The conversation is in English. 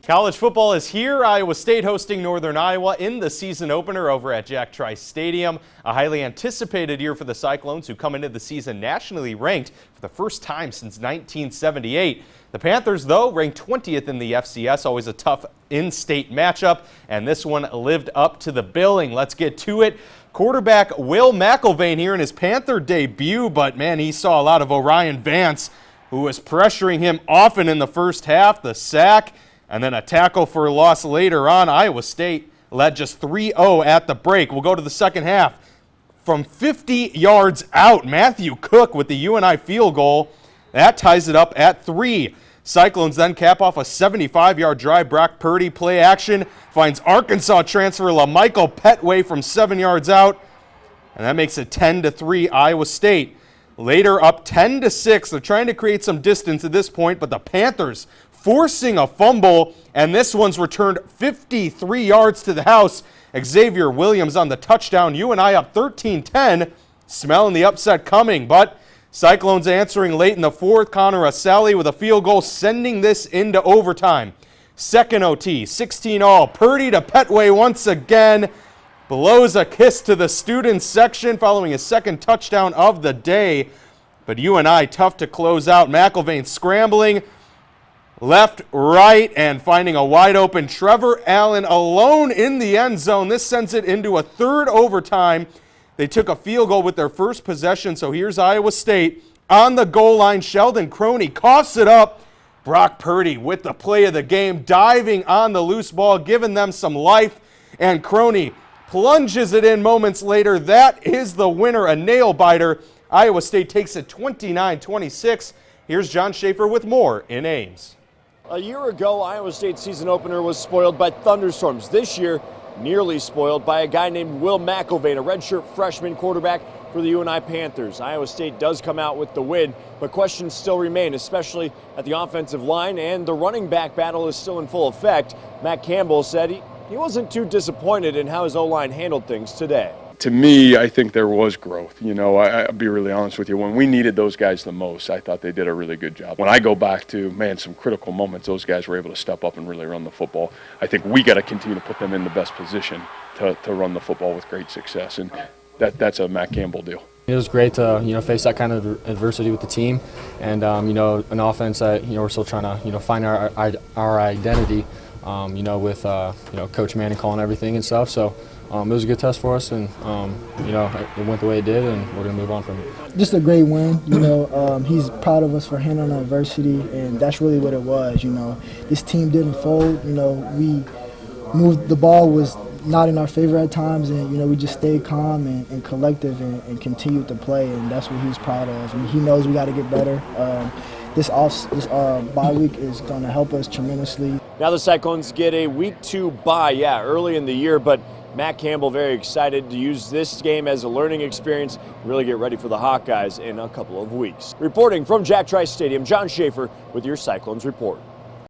College football is here. Iowa State hosting Northern Iowa in the season opener over at Jack Trice Stadium. A highly anticipated year for the Cyclones, who come into the season nationally ranked for the first time since 1978. The Panthers, though, ranked 20th in the FCS, always a tough in-state matchup, and this one lived up to the billing. Let's get to it. Quarterback Will McElvain here in his Panther debut, but man, he saw a lot of Orion Vance, who was pressuring him often in the first half. The sack, and then a tackle for a loss later on. Iowa State led just 3-0 at the break. We'll go to the second half. From 50 yards out, Matthew Cook with the UNI field goal. That ties it up at 3. Cyclones then cap off a 75-yard drive. Brock Purdy play action finds Arkansas transfer LaMichael Petway from 7 yards out. And that makes it 10-3 Iowa State. Later up 10-6. They're trying to create some distance at this point, but the Panthers forcing a fumble, and this one's returned 53 yards to the house. Xavier Williams on the touchdown. UNI up 13-10, smelling the upset coming, but Cyclones answering late in the fourth. Connor Asali with a field goal, sending this into overtime. Second OT, 16-all. Purdy to Petway once again. Blows a kiss to the students section following his second touchdown of the day. But UNI tough to close out. McElvain scrambling left, right, and finding a wide open Trevor Allen alone in the end zone. This sends it into a third overtime. They took a field goal with their first possession, so here's Iowa State on the goal line. Sheldon Croney coughs it up. Brock Purdy with the play of the game, diving on the loose ball, giving them some life, and Croney plunges it in moments later. That is the winner, a nail-biter. Iowa State takes it 29-26. Here's John Schaefer with more in Ames. A year ago, Iowa State's season opener was spoiled by thunderstorms. This year, nearly spoiled by a guy named Will McElvain, a redshirt freshman quarterback for the UNI Panthers. Iowa State does come out with the win, but questions still remain, especially at the offensive line, and the running back battle is still in full effect. Matt Campbell said he wasn't too disappointed in how his O-line handled things today. To me, I think there was growth. You know, I'll be really honest with you. When we needed those guys the most, I thought they did a really good job. When I go back to, man, some critical moments, those guys were able to step up and really run the football. I think we got to continue to put them in the best position to run the football with great success, and that's a Matt Campbell deal. It was great to face that kind of adversity with the team, and an offense that we're still trying to find our identity. With Coach Manning calling everything and stuff. So it was a good test for us, and it went the way it did, and we're going to move on from it. Just a great win. He's proud of us for handling adversity, and that's really what it was. This team didn't fold. We moved, the ball was not in our favor at times, and we just stayed calm and collective and continued to play, and that's what he's proud of. And he knows we got to get better. This bye week is going to help us tremendously. Now the Cyclones get a week 2 bye, early in the year, but Matt Campbell very excited to use this game as a learning experience, really get ready for the Hawkeyes in a couple of weeks. Reporting from Jack Trice Stadium, John Schaefer with your Cyclones Report.